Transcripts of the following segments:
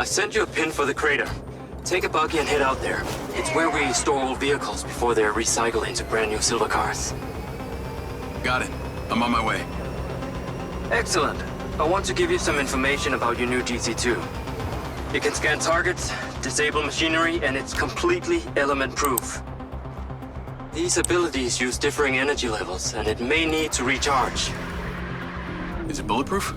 I sent you a pin for the crater. Take a buggy and head out there. It's where we store old vehicles before they're recycled into brand new silver cars. Got it. I'm on my way. Excellent. I want to give you some information about your new DC-2. It can scan targets, disable machinery, and it's completely element-proof. These abilities use differing energy levels, and it may need to recharge. Is it bulletproof?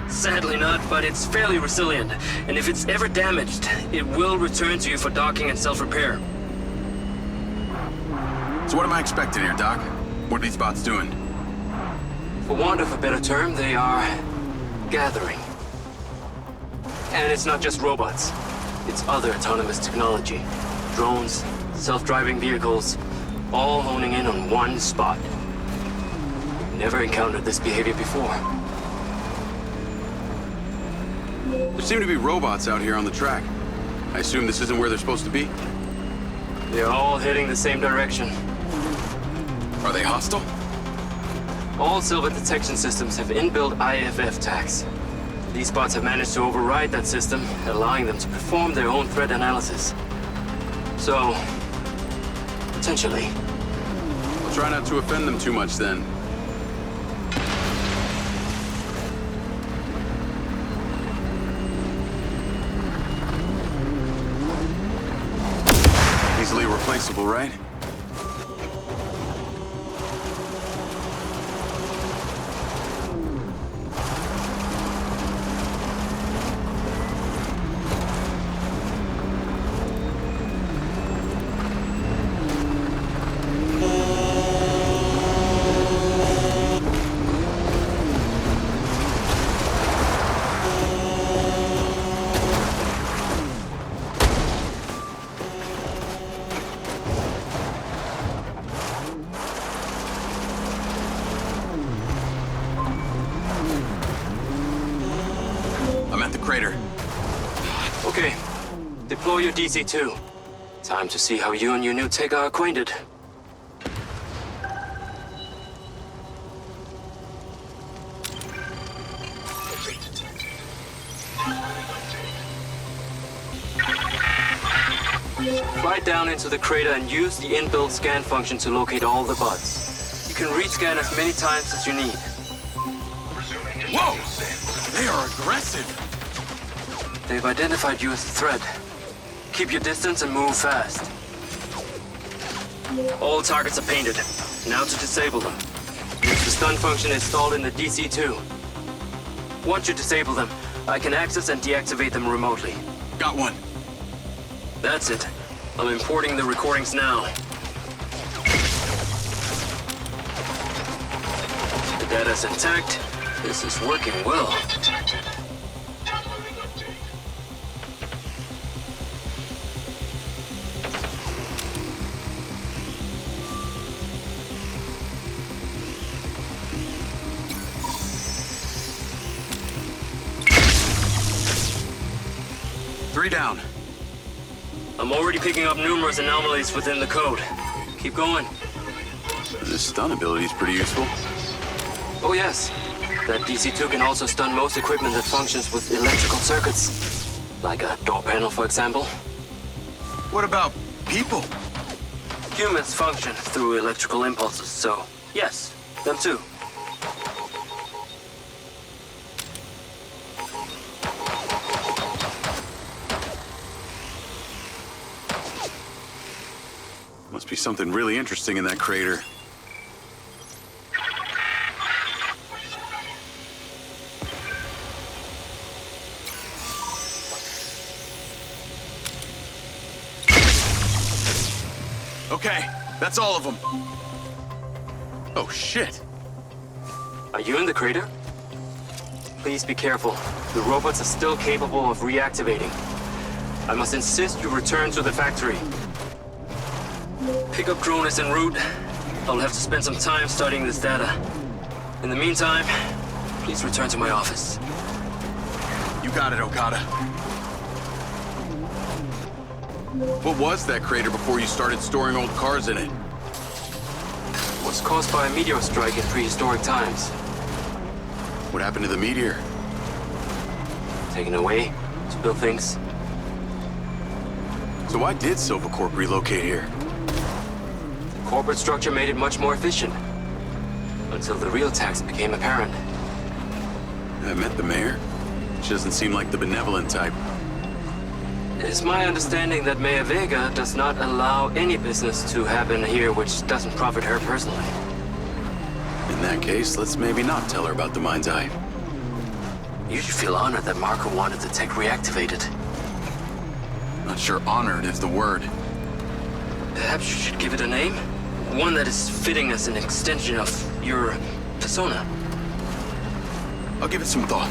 Sadly not, but it's fairly resilient, and if it's ever damaged, it will return to you for docking and self-repair. So what am I expecting here, Doc? What are these bots doing? For want of a better term, they are gathering. And it's not just robots. It's other autonomous technology. Drones, self-driving vehicles, all honing in on one spot. We've never encountered this behavior before. There seem to be robots out here on the track. I assume this isn't where they're supposed to be? They're all heading the same direction. Are they hostile? All silver detection systems have inbuilt IFF tags. These bots have managed to override that system, allowing them to perform their own threat analysis. So, potentially. I'll try not to offend them too much then. Easily replaceable, right? Okay, deploy your DC-2. Time to see how you and your new tech are acquainted. Fly down into the crater and use the inbuilt scan function to locate all the bots. You can rescan as many times as you need. Whoa! They are aggressive! They've identified you as a threat. Keep your distance and move fast. All targets are painted. Now to disable them. Use the stun function installed in the DC-2. Once you disable them, I can access and deactivate them remotely. Got one. That's it. I'm importing the recordings now. The data's intact. This is working well. Three down. I'm already picking up numerous anomalies within the code. Keep going. This stun ability is pretty useful. Oh yes. That DC-2 can also stun most equipment that functions with electrical circuits. Like a door panel, for example. What about people? Humans function through electrical impulses, so yes, them too. Must be something really interesting in that crater. Okay, that's all of them. Oh, shit. Are you in the crater? Please be careful. The robots are still capable of reactivating. I must insist you return to the factory. Pickup drone is en route. I'll have to spend some time studying this data. In the meantime, please return to my office. You got it, Okada. What was that crater before you started storing old cars in it? It was caused by a meteor strike in prehistoric times. What happened to the meteor? Taken away to build things. So why did Silvercorp relocate here? The corporate structure made it much more efficient. Until the real tax became apparent. I met the mayor. She doesn't seem like the benevolent type. It is my understanding that Mayor Vega does not allow any business to happen here which doesn't profit her personally. In that case, let's maybe not tell her about the Mindseye. You should feel honored that Marco wanted the tech reactivated. Not sure honored is the word. Perhaps you should give it a name? One that is fitting as an extension of your persona. I'll give it some thought.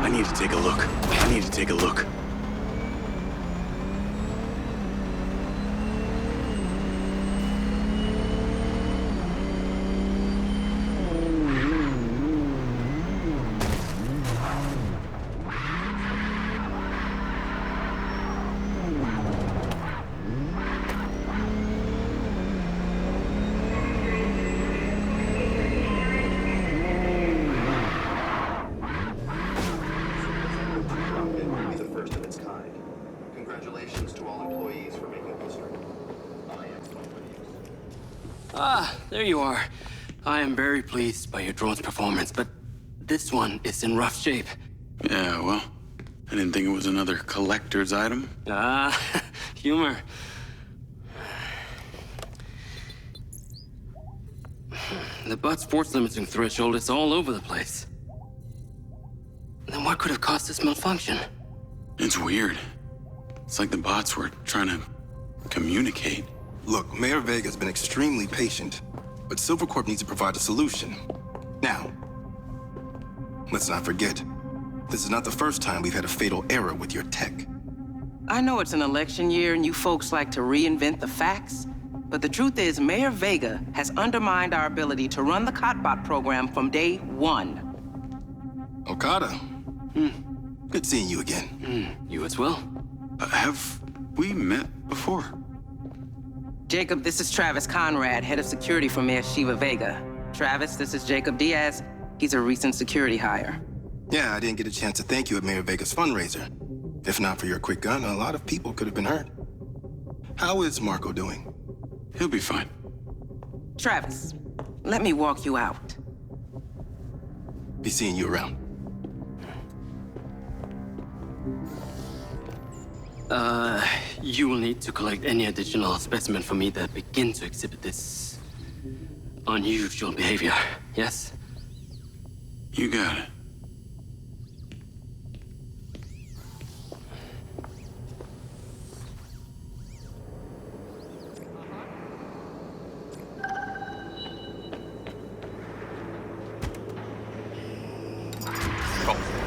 I need to take a look. There you are. I am very pleased by your drone's performance, but this one is in rough shape. Yeah, well, I didn't think it was another collector's item. Humor. The butt's force limiting threshold is all over the place. Then what could have caused this malfunction? It's weird. It's like the bots were trying to communicate. Look, Mayor Vega's been extremely patient, but Silvercorp needs to provide a solution. Now, let's not forget, this is not the first time we've had a fatal error with your tech. I know it's an election year and you folks like to reinvent the facts, but the truth is Mayor Vega has undermined our ability to run the Cotbot program from day one. Okada. Good seeing you again. You as well. Have we met before? Jacob, this is Travis Conrad, head of security for Mayor Shiva Vega. Travis, this is Jacob Diaz. He's a recent security hire. Yeah, I didn't get a chance to thank you at Mayor Vega's fundraiser. If not for your quick gun, a lot of people could have been hurt. How is Marco doing? He'll be fine. Travis, let me walk you out. Be seeing you around. You will need to collect any additional specimen for me that begin to exhibit this unusual behavior, yes? You got it.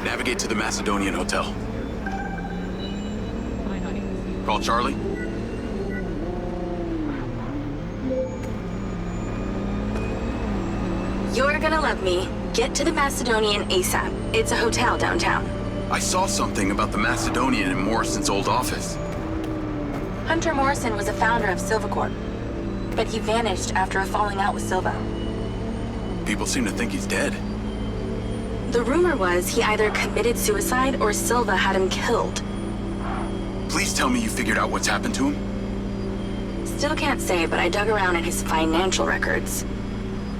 Navigate to the Macedonian Hotel. Call Charlie. You're gonna love me. Get to the Macedonian ASAP. It's a hotel downtown. I saw something about the Macedonian in Morrison's old office. Hunter Morrison was a founder of Silvercorp, but he vanished after a falling out with Silva. People seem to think he's dead. The rumor was he either committed suicide or Silva had him killed. Please tell me you figured out what's happened to him. Still can't say, but I dug around in his financial records.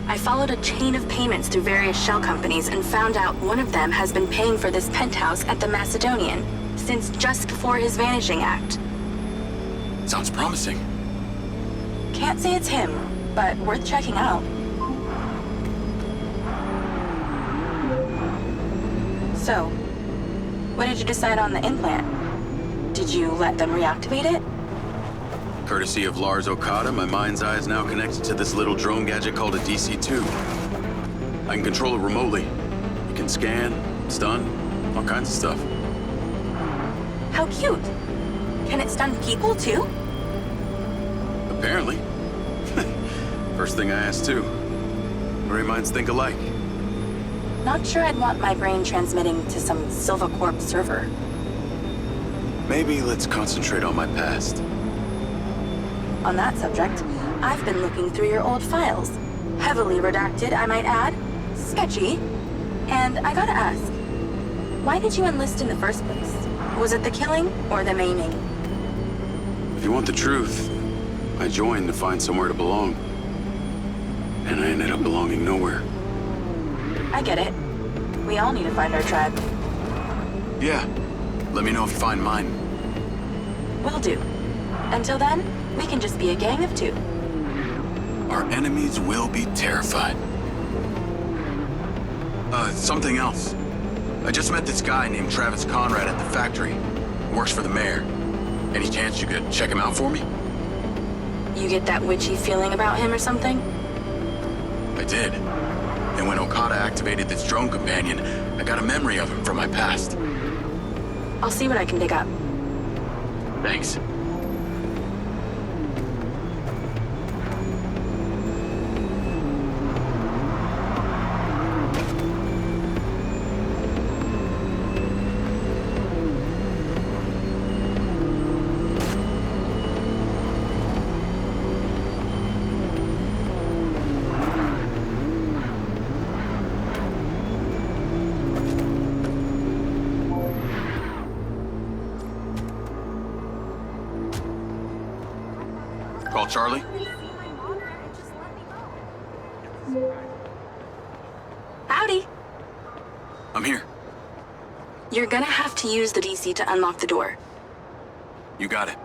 I followed a chain of payments through various shell companies and found out one of them has been paying for this penthouse at the Macedonian since just before his vanishing act. Sounds promising. Can't say it's him, but worth checking out. So, What did you decide on the implant? Did you let them reactivate it? Courtesy of Lars Okada, my Mindseye is now connected to this little drone gadget called a DC-2. I can control it remotely. It can scan, stun, all kinds of stuff. How cute. Can it stun people too? Apparently. First thing I asked too. Brain minds think alike. Not sure I'd want my brain transmitting to some Silva Corp server. Maybe let's concentrate on my past. On that subject, I've been looking through your old files. Heavily redacted, I might add. Sketchy. And I gotta ask, why did you enlist in the first place? Was it the killing or the maiming? If you want the truth, I joined to find somewhere to belong. And I ended up belonging nowhere. I get it. We all need to find our tribe. Yeah. Let me know if you find mine. Will do. Until then, we can just be a gang of 2. Our enemies will be terrified. Something else. I just met this guy named Travis Conrad at the factory. Works for the mayor. Any chance you could check him out for me? You get that witchy feeling about him or something? I did. And when Okada activated this drone companion, I got a memory of him from my past. I'll see what I can dig up. Thanks. Call Charlie? Howdy. I'm here. You're gonna have to use the DC to unlock the door. You got it.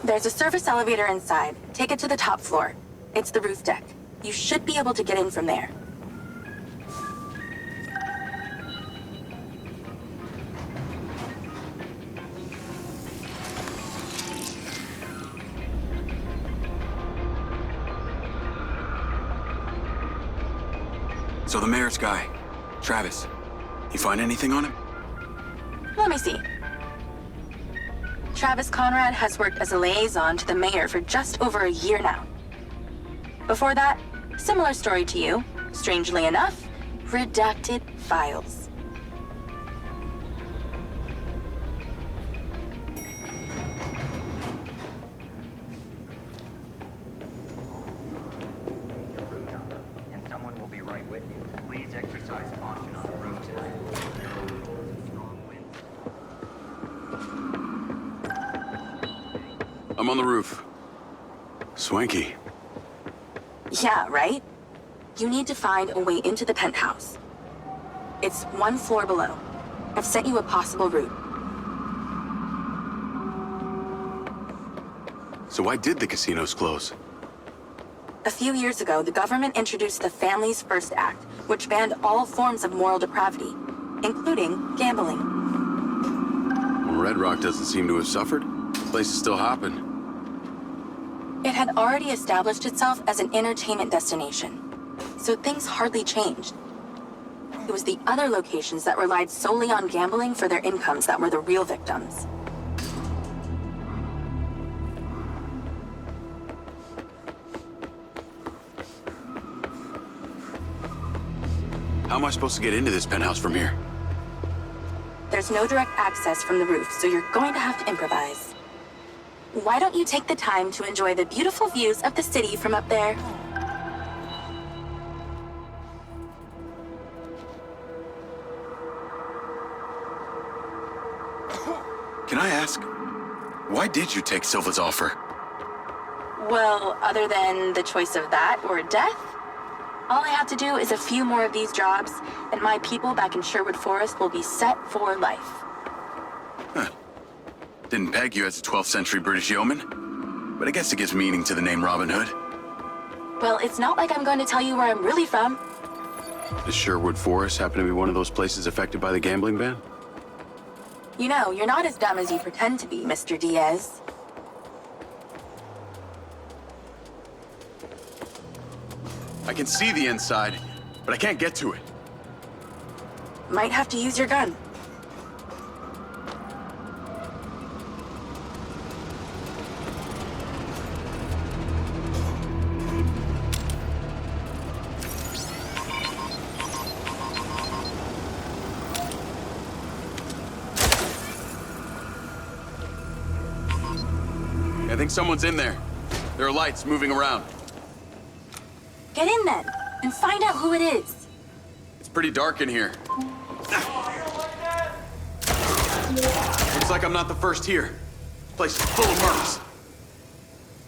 There's a service elevator inside. Take it to the top floor. It's the roof deck. You should be able to get in from there. So the mayor's guy, Travis, you find anything on him? Let me see. Travis Conrad has worked as a liaison to the mayor for just over a year now. Before that, similar story to you. Strangely enough, redacted files. I'm on the roof. Swanky. Yeah, right? You need to find a way into the penthouse. It's 1 floor below. I've sent you a possible route. So why did the casinos close? A few years ago, the government introduced the Families First Act, which banned all forms of moral depravity, including gambling. Well, Red Rock doesn't seem to have suffered. The place is still hopping. It had already established itself as an entertainment destination, so things hardly changed. It was the other locations that relied solely on gambling for their incomes that were the real victims. How am I supposed to get into this penthouse from here? There's no direct access from the roof, so you're going to have to improvise. Why don't you take the time to enjoy the beautiful views of the city from up there? Can I ask, why did you take Silva's offer? Well, other than the choice of that or death, all I have to do is a few more of these jobs, and my people back in Sherwood Forest will be set for life. Huh. Didn't peg you as a 12th century British yeoman, but I guess it gives meaning to the name Robin Hood. Well, it's not like I'm going to tell you where I'm really from. Does Sherwood Forest happen to be one of those places affected by the gambling ban? You know, you're not as dumb as you pretend to be, Mr. Diaz. I can see the inside, but I can't get to it. Might have to use your gun. I think someone's in there. There are lights moving around. Get in then, and find out who it is. It's pretty dark in here. Looks like I'm not the first here. This place is full of mercs.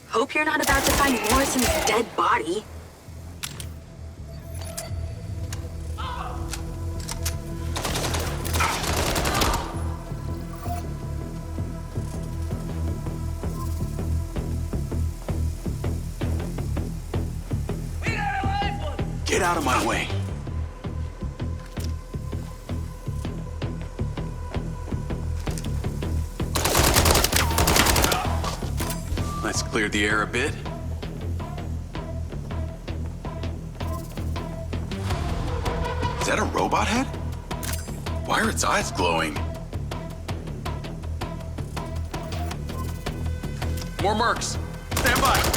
Hope you're not about to find Morrison's dead body. Get out of my way. Let's clear the air a bit. Is that a robot head? Why are its eyes glowing? More mercs. Stand by.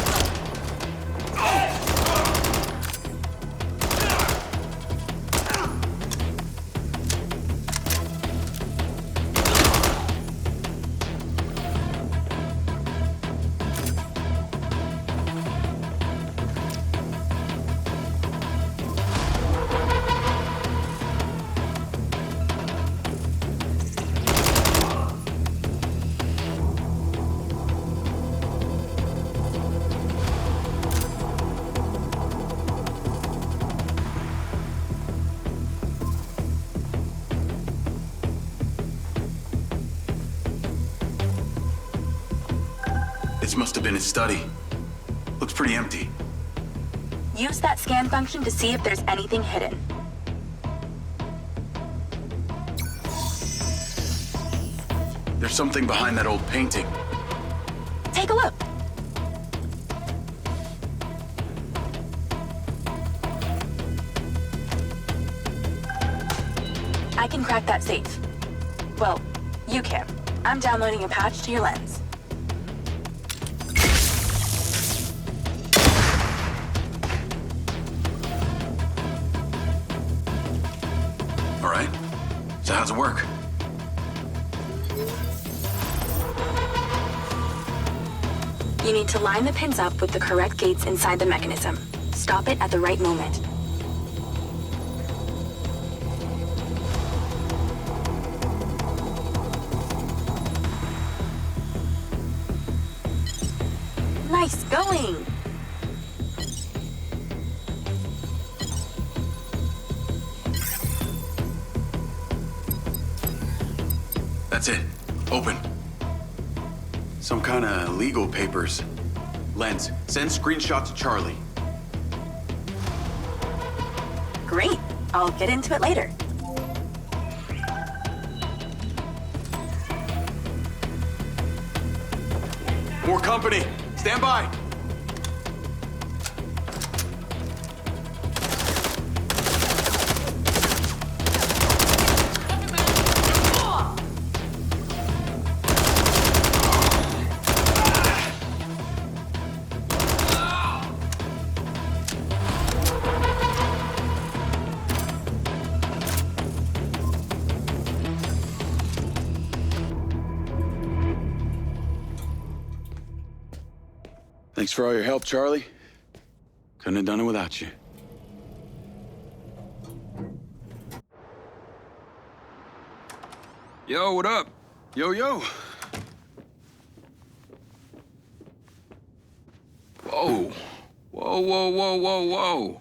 This must have been his study. Looks pretty empty. Use that scan function to see if there's anything hidden. There's something behind that old painting. Take a look. I can crack that safe. Well, you can. I'm downloading a patch to your lens. All right. So how's it work? You need to line the pins up with the correct gates inside the mechanism. Stop it at the right moment. Nice going! That's it. Open. Some kind of legal papers. Lens, send screenshot to Charlie. Great. I'll get into it later. More company. Stand by. Thanks for all your help, Charlie. Couldn't have done it without you. Yo, what up? Yo, yo. Whoa. Whoa, whoa, whoa, whoa, whoa.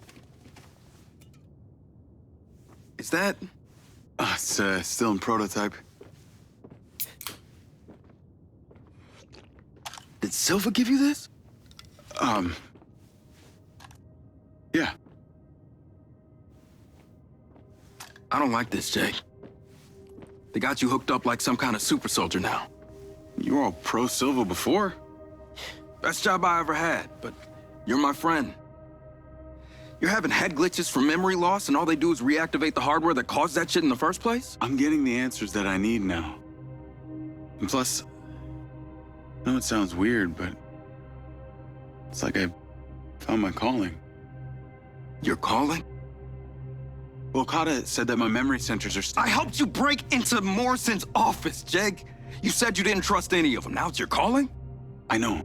Is that? It's still in prototype. Did Silva give you this? Yeah. I don't like this, Jake. They got you hooked up like some kind of super soldier now. You were all pro-Silva before? Best job I ever had, but you're my friend. You're having head glitches from memory loss, and all they do is reactivate the hardware that caused that shit in the first place? I'm getting the answers that I need now. And plus, I know it sounds weird, but it's like I found my calling. Your calling? Well, Okada said that my memory centers are I helped you break into Morrison's office, Jake. You said you didn't trust any of them. Now it's your calling? I know.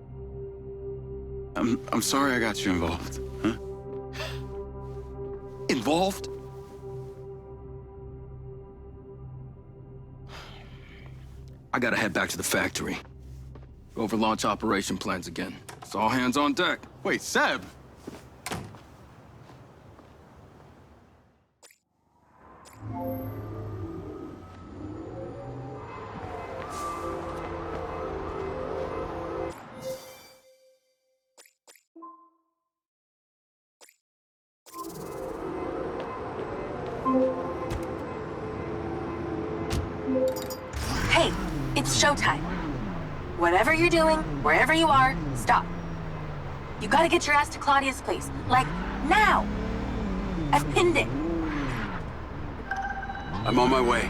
I'm sorry I got you involved, huh? Involved? I gotta head back to the factory. Go over launch operation plans again. It's all hands on deck. Wait, Seb! Hey, it's showtime. Whatever you're doing, wherever you are, stop. You gotta get your ass to Claudia's place. Like, now! I've pinned it. I'm on my way.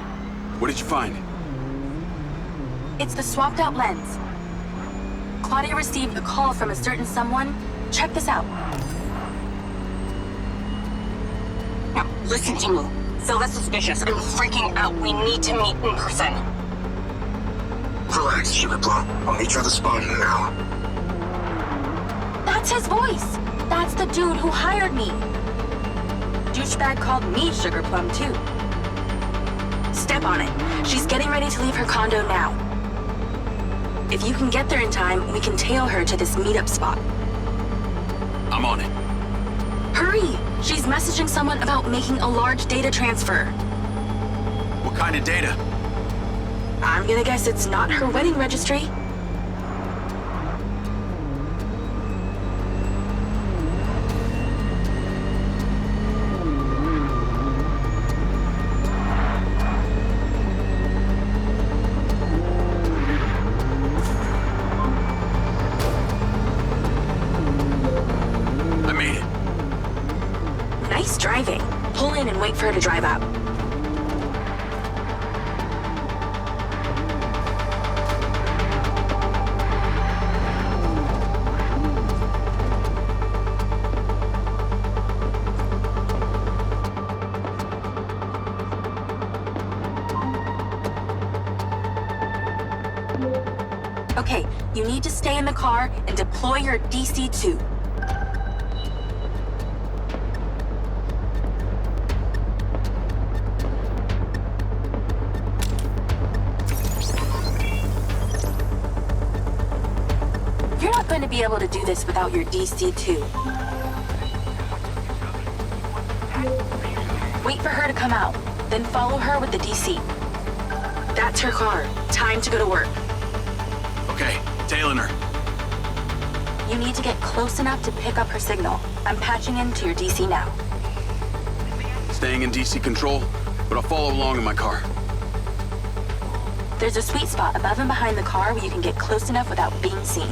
What did you find? It's the swapped out lens. Claudia received a call from a certain someone. Check this out. Now, listen to me. Silva's suspicious. I'm freaking out. We need to meet in person. Relax, Sugar Plum. I'll meet you at the spot now. That's his voice. That's the dude who hired me. Douchebag called me Sugar Plum, too. Step on it. She's getting ready to leave her condo now. If you can get there in time, we can tail her to this meetup spot. I'm on it. Hurry! She's messaging someone about making a large data transfer. What kind of data? I'm gonna guess it's not her wedding registry. I made it. Nice driving. Pull in and wait for her to drive out. Okay, you need to stay in the car and deploy your DC-2. You're not going to be able to do this without your DC-2. Wait for her to come out, then follow her with the DC. That's her car. Time to go to work. Okay, tailing her. You need to get close enough to pick up her signal. I'm patching into your DC now. Staying in DC control, but I'll follow along in my car. There's a sweet spot above and behind the car where you can get close enough without being seen.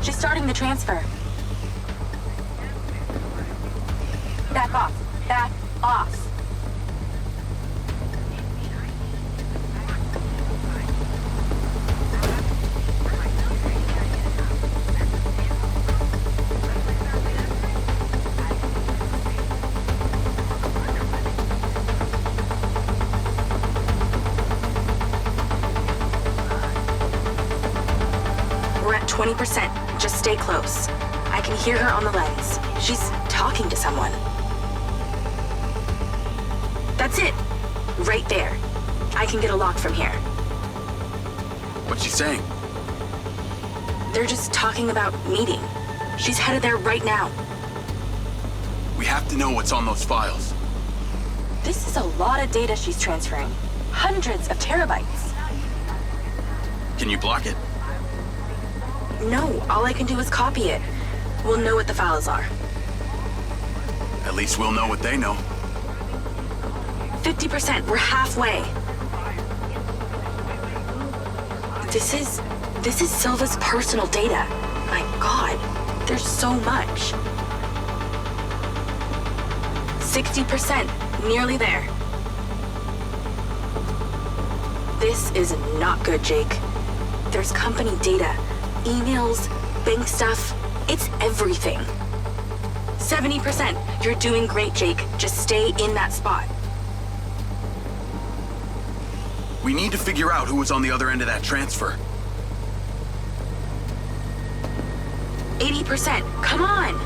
She's starting the transfer. Back off. Back off. We're at 20%. Just stay close. I can hear her on the lens. She's talking to someone. That's it. Right there. I can get a lock from here. What's she saying? They're just talking about meeting. She's headed there right now. We have to know what's on those files. This is a lot of data she's transferring. Hundreds of terabytes. Can you block it? No, all I can do is copy it. We'll know what the files are. At least we'll know what they know. 50%. We're halfway. This is Silva's personal data. My God, there's so much. 60%, nearly there. This is not good, Jake. There's company data, emails, bank stuff. It's everything. 70%. You're doing great, Jake. Just stay in that spot. We need to figure out who was on the other end of that transfer. 80%. Come on!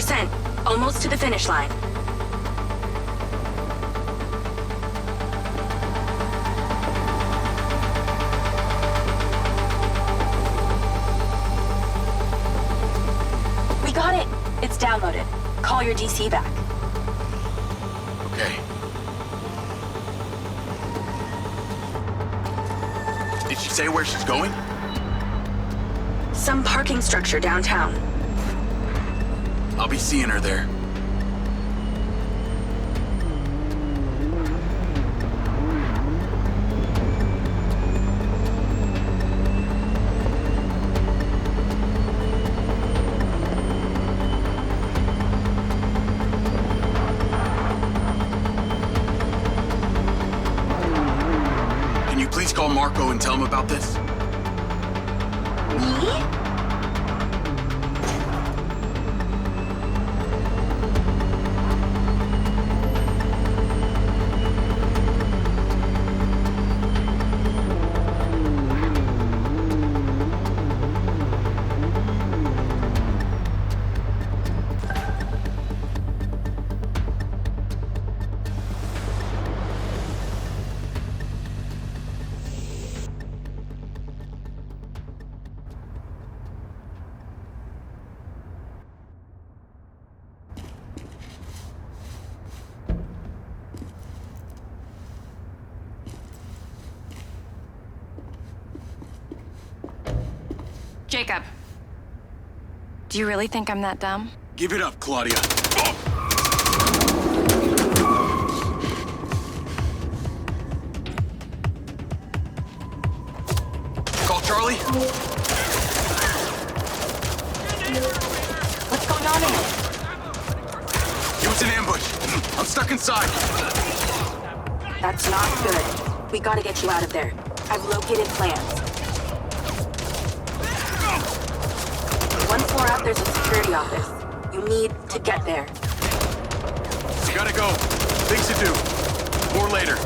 %. Almost to the finish line. We got it! It's downloaded. Call your DC back. Okay. Did she say where she's going? Some parking structure downtown. I'll be seeing her there. Can you please call Marco and tell him about this? Me? Jacob. Do you really think I'm that dumb? Give it up, Claudia. Call Charlie. What's going on in it? It was an ambush. I'm stuck inside. That's not good. We gotta get you out of there. I've located plans. One floor up, there's a security office. You need to get there. You gotta go. Things to do. More later.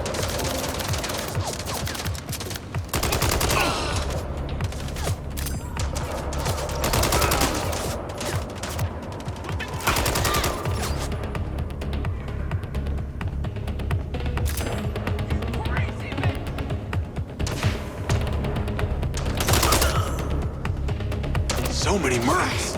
So many mercs.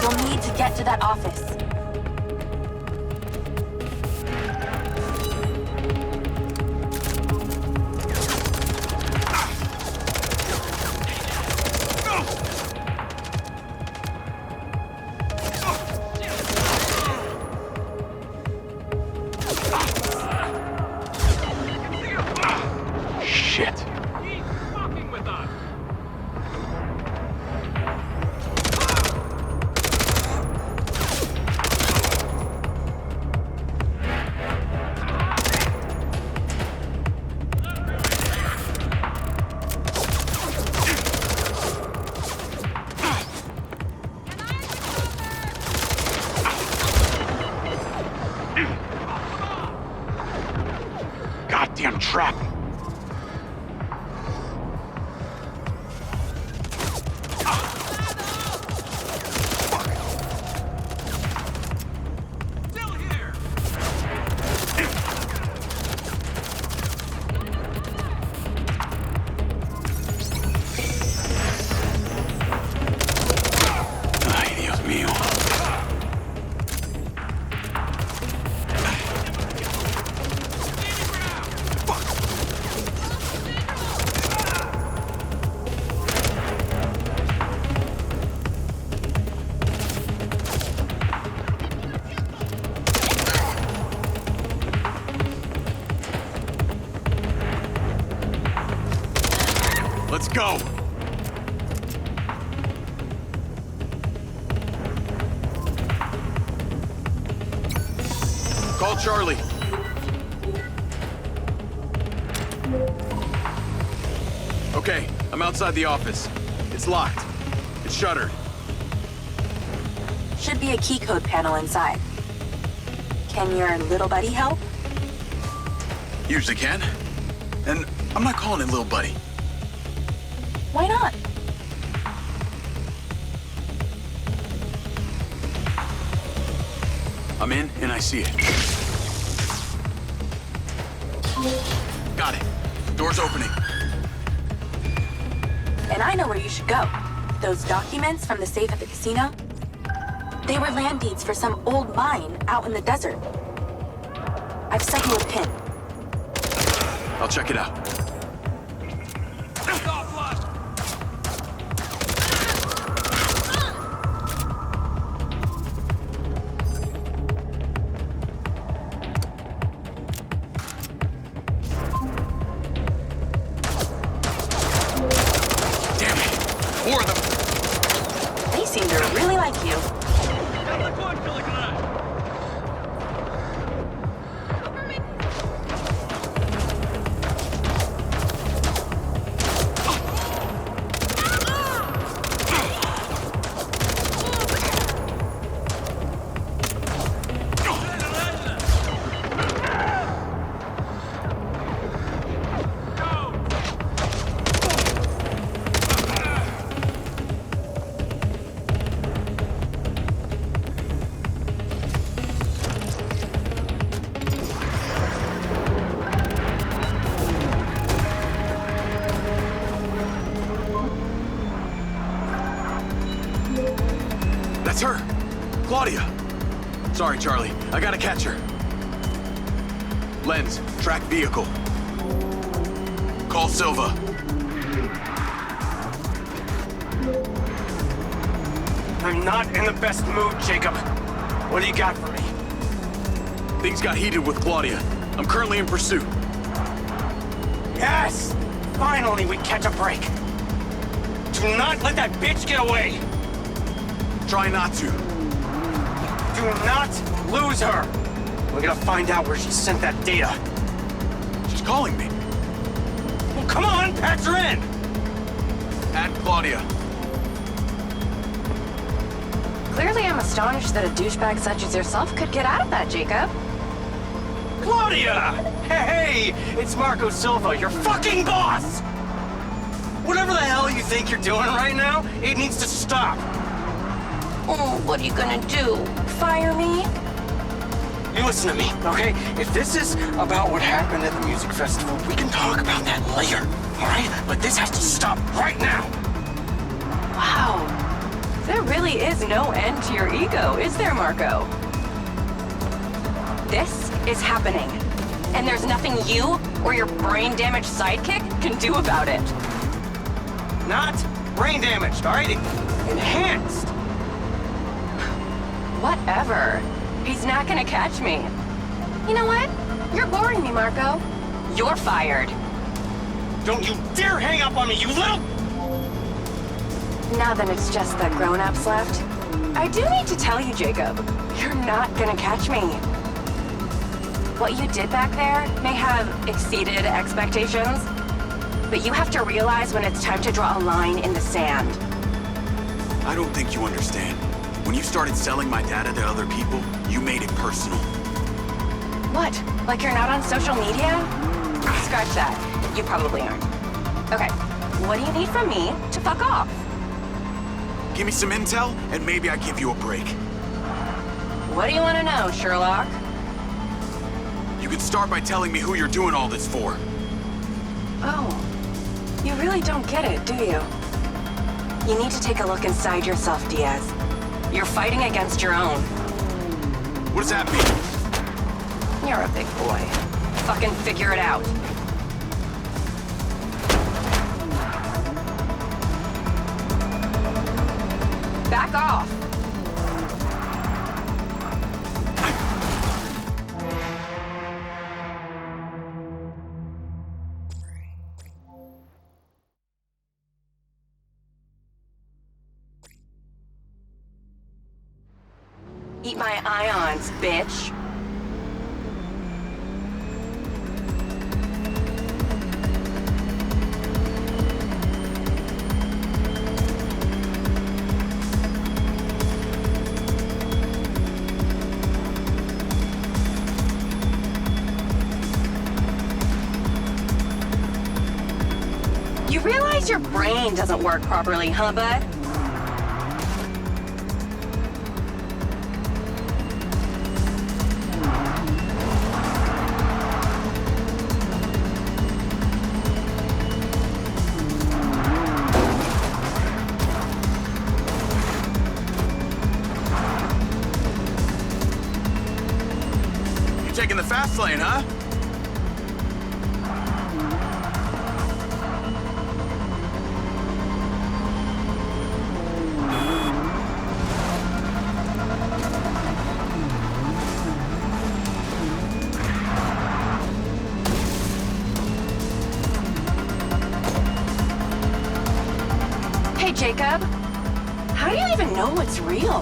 You'll need to get to that office. Shit. He's fucking with us. goddamn trap. Still here! Ay, Dios mío. Let's go! Call Charlie. Okay, I'm outside the office. It's locked. It's shuttered. Should be a key code panel inside. Can your little buddy help? Usually can. And I'm not calling it little buddy. Why not? I'm in and I see it. Got it. Door's opening. And I know where you should go. Those documents from the safe at the casino? They were land deeds for some old mine out in the desert. I've sent you a pin. I'll check it out. Stop blood! Damn it! 4 of them! They seem to really like you. That's her! Claudia! Sorry, Charlie. I gotta catch her. Lens, track vehicle. Call Silva. I'm not in the best mood, Jacob. What do you got for me? Things got heated with Claudia. I'm currently in pursuit. Yes! Finally, we catch a break. Do not let that bitch get away! Try not to. Do not lose her! We're gonna find out where she sent that data. She's calling me. Well, come on, patch her in! Add Claudia. Clearly, I'm astonished that a douchebag such as yourself could get out of that, Jacob. Claudia! Hey, it's Marco Silva, your fucking boss! Whatever the hell you think you're doing right now, it needs to stop. Oh, what are you gonna do? Fire me? You listen to me, okay? If this is about what happened at the music festival, we can talk about that later, all right? But this has to stop right now. Wow. There really is no end to your ego, is there, Marco? This is happening. And there's nothing you or your brain-damaged sidekick can do about it. Not brain damaged, all right? Enhanced. Whatever. He's not gonna catch me. You know what? You're boring me, Marco. You're fired. Don't you dare hang up on me, you little... Now that it's just the grown-ups left, I do need to tell you, Jacob, you're not gonna catch me. What you did back there may have exceeded expectations, but you have to realize when it's time to draw a line in the sand. I don't think you understand. When you started selling my data to other people, you made it personal. What? Like you're not on social media? scratch that. You probably aren't. Okay, what do you need from me to fuck off? Give me some intel, and maybe I give you a break. What do you want to know, Sherlock? You can start by telling me who you're doing all this for. Oh, you really don't get it, do you? You need to take a look inside yourself, Diaz. You're fighting against your own. What does that mean? You're a big boy. Fucking figure it out. Back off! Eat my ions, bitch. You realize your brain doesn't work properly, huh, bud? You're taking the fast lane, huh? Hey, Jacob. How do you even know what's real?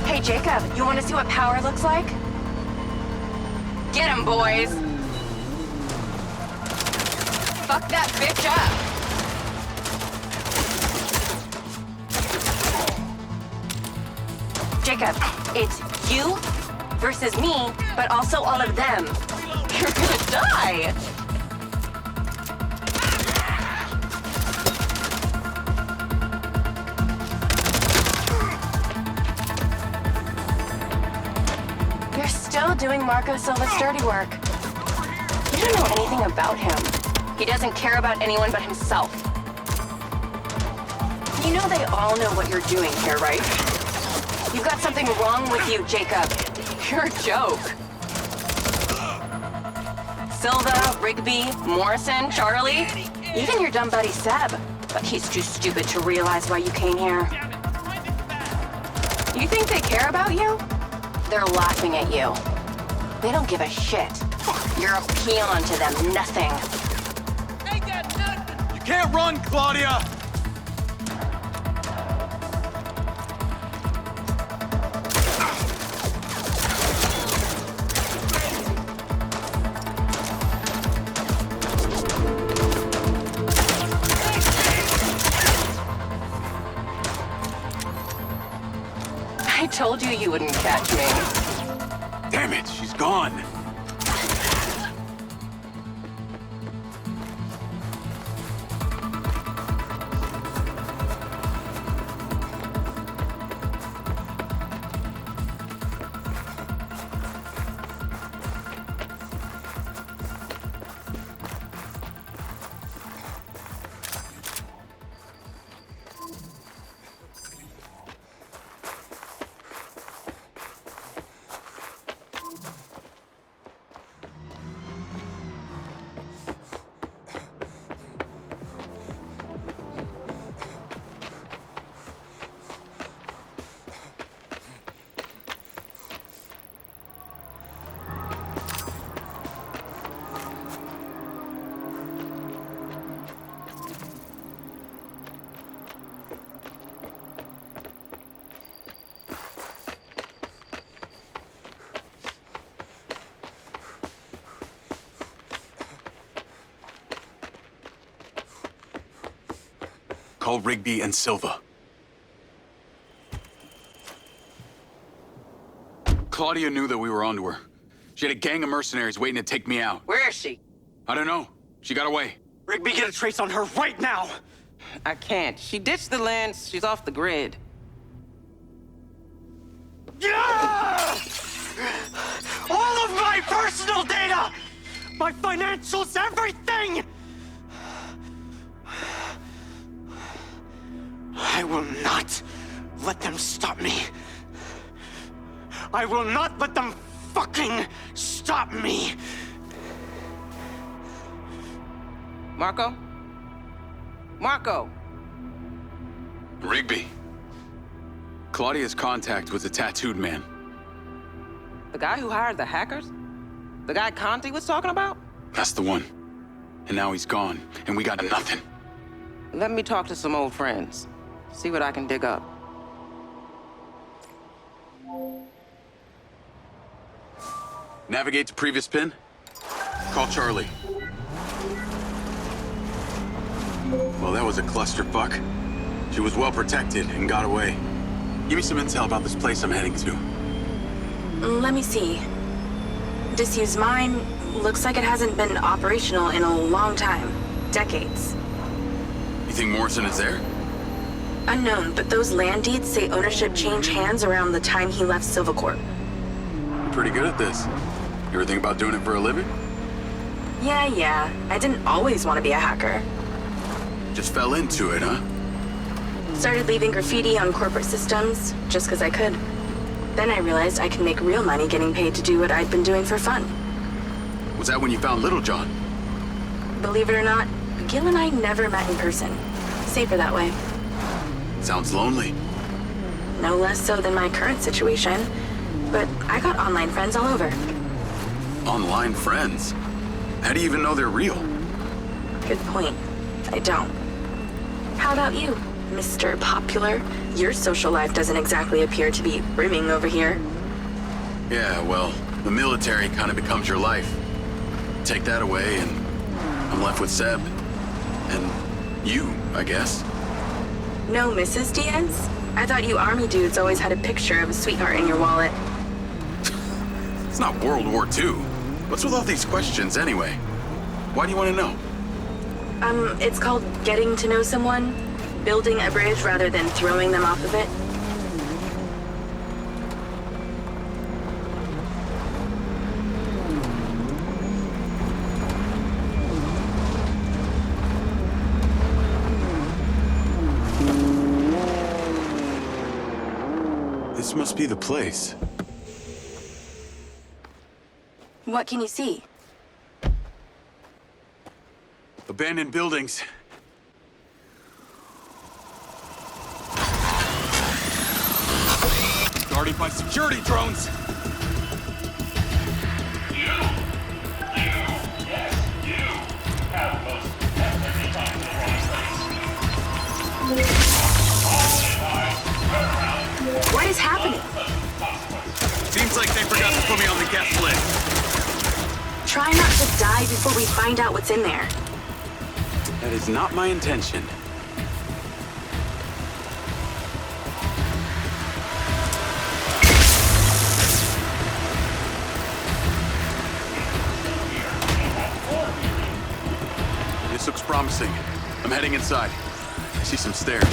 Hey, Jacob, you want to see what power looks like? Get 'em, boys! Fuck that bitch up! Jacob, it's you versus me, but also all of them. You're gonna die! You're still doing Marco Silva's dirty work. You don't know anything about him. He doesn't care about anyone but himself. You know they all know what you're doing here, right? You've got something wrong with you, Jacob. You're a joke. Silva, Rigby, Morrison, Charlie, even your dumb buddy Seb. But he's too stupid to realize why you came here. You think they care about you? They're laughing at you. They don't give a shit. You're a peon to them, nothing. You can't run, Claudia! I told you you wouldn't catch me. Damn it, she's gone. call Rigby and Silva. Claudia knew that we were onto her. She had a gang of mercenaries waiting to take me out. Where is she? I don't know. She got away. Rigby, get a trace on her right now! I can't. She ditched the lens. She's off the grid. Yeah! All of my personal data! My financials, everything! I will not let them stop me. I will not let them fucking stop me! Marco? Marco! Rigby. Claudia's contact was a tattooed man. The guy who hired the hackers? The guy Conti was talking about? That's the one. And now he's gone, and we got nothing. Let me talk to some old friends. See what I can dig up. Navigate to previous pin. Call Charlie. Well, that was a clusterfuck. She was well protected and got away. Give me some intel about this place I'm heading to. Let me see. Disused mine looks like it hasn't been operational in a long time. Decades. You think Morrison is there? Unknown, but those land deeds say ownership changed hands around the time he left Silvercorp. You're pretty good at this. You ever think about doing it for a living? Yeah. I didn't always want to be a hacker. Just fell into it, huh? Started leaving graffiti on corporate systems, just because I could. Then I realized I could make real money getting paid to do what I'd been doing for fun. Was that when you found Little John? Believe it or not, Gil and I never met in person. Safer that way. Sounds lonely. No less so than my current situation. But I got online friends all over. Online friends? How do you even know they're real? Good point. I don't. How about you, Mr. Popular? Your social life doesn't exactly appear to be brimming over here. Yeah, well, the military kind of becomes your life. Take that away and I'm left with Seb. And you, I guess. No Mrs. Diaz? I thought you army dudes always had a picture of a sweetheart in your wallet. It's not World War II. What's with all these questions anyway? Why do you want to know? It's called getting to know someone. Building a bridge rather than throwing them off of it. This must be the place. What can you see? Abandoned buildings. Guarded by security drones! What is happening? Seems like they forgot to put me on the guest list. Try not to die before we find out what's in there. That is not my intention. This looks promising. I'm heading inside. I see some stairs.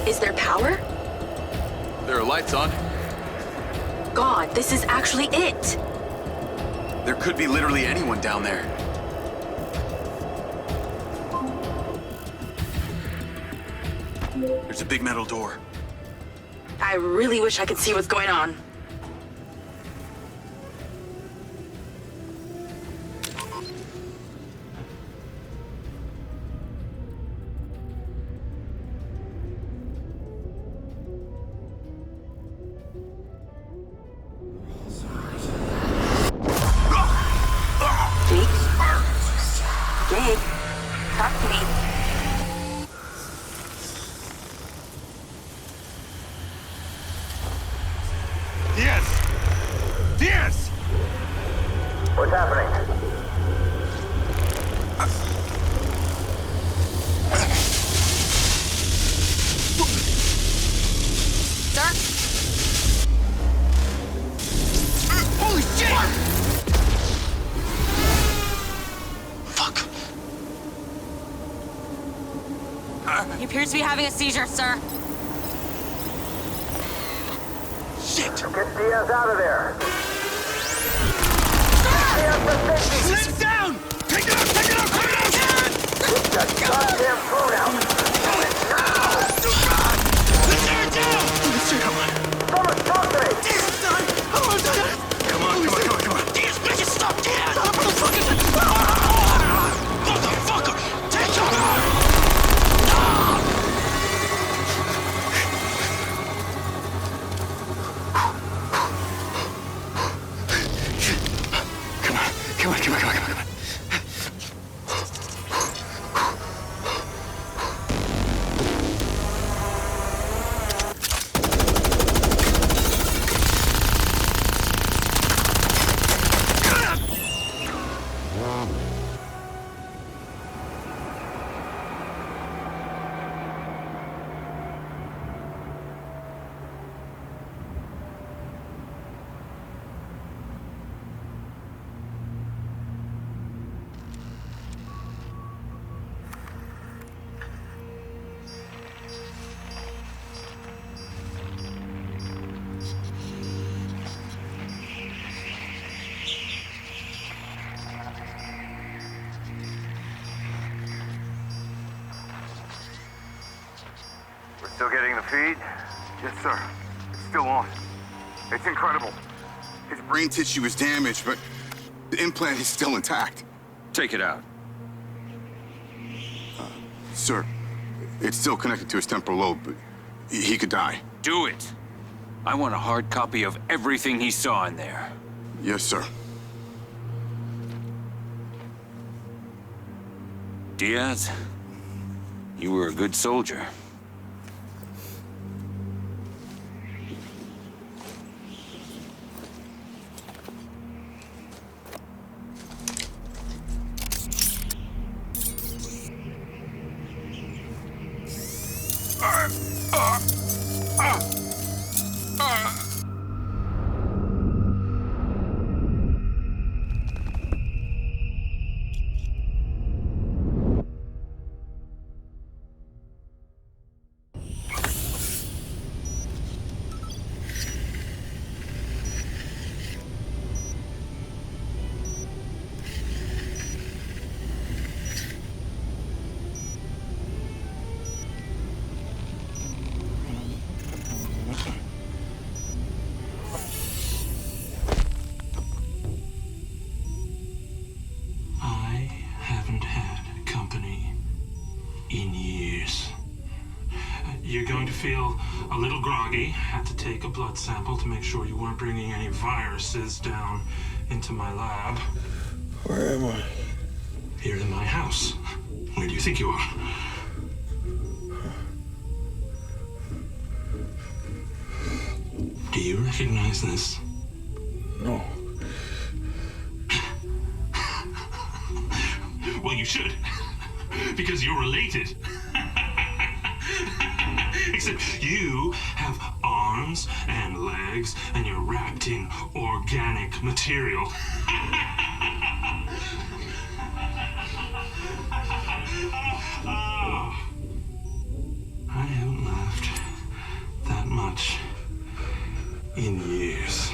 Is there power? There are lights on. God, this is actually it! There could be literally anyone down there. There's a big metal door. I really wish I could see what's going on. Jake, talk to me. Yes! He appears to be having a seizure, sir. Shit! Get Diaz out of there. Sit down! Take it out! Take it out! Take it out! Get that goddamn phone out. Now! Let's tear it down! Someone talk to me! Come on! Diaz, make it stop! Diaz! Motherfucker! Take him out! Come on. Still getting the feed? Yes, sir. It's still on. It's incredible. His brain tissue is damaged, but the implant is still intact. Take it out. Sir, it's still connected to his temporal lobe, but he could die. Do it. I want a hard copy of everything he saw in there. Yes, sir. Diaz, you were a good soldier. You're going to feel a little groggy. Had to take a blood sample to make sure you weren't bringing any viruses down into my lab. Where am I? Here in my house. Where do you think you are? Do you recognize this? No. Well, you should. Because you're related. Except you have arms and legs, and you're wrapped in organic material. I haven't laughed that much in years.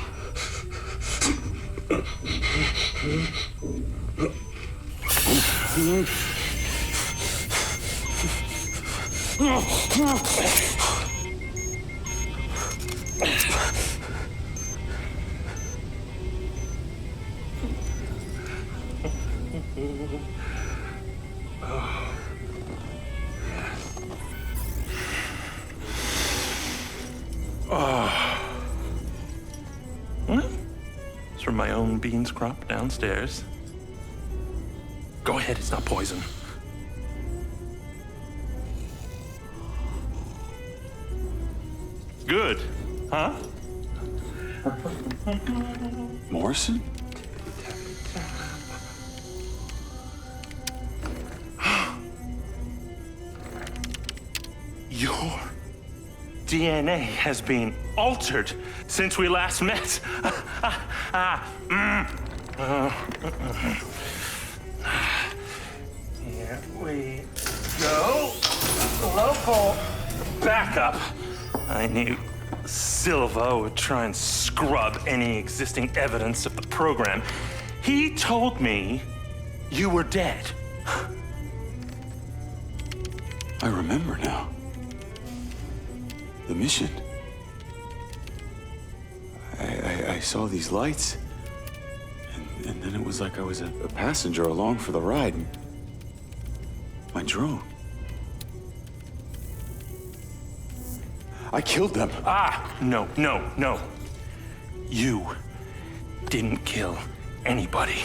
It's from my own beans crop downstairs. Go ahead, it's not poison. Good, huh? Morrison? Your DNA has been altered since we last met. Here we go. for backup. I knew Silva would try and scrub any existing evidence of the program. He told me you were dead. I remember now. The mission. I saw these lights, and then it was like I was a passenger along for the ride. My drone. I killed them. No. You didn't kill anybody.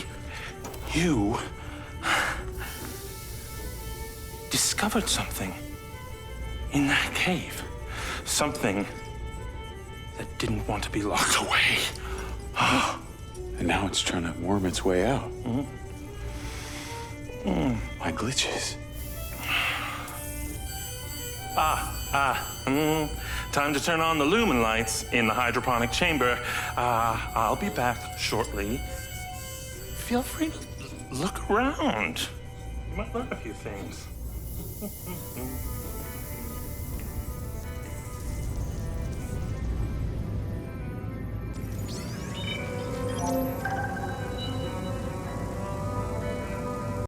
You discovered something in that cave. Something that didn't want to be locked away. And now it's trying to worm its way out. My glitches. Time to turn on the lumen lights in the hydroponic chamber. I'll be back shortly. Feel free to look around. You might learn a few things.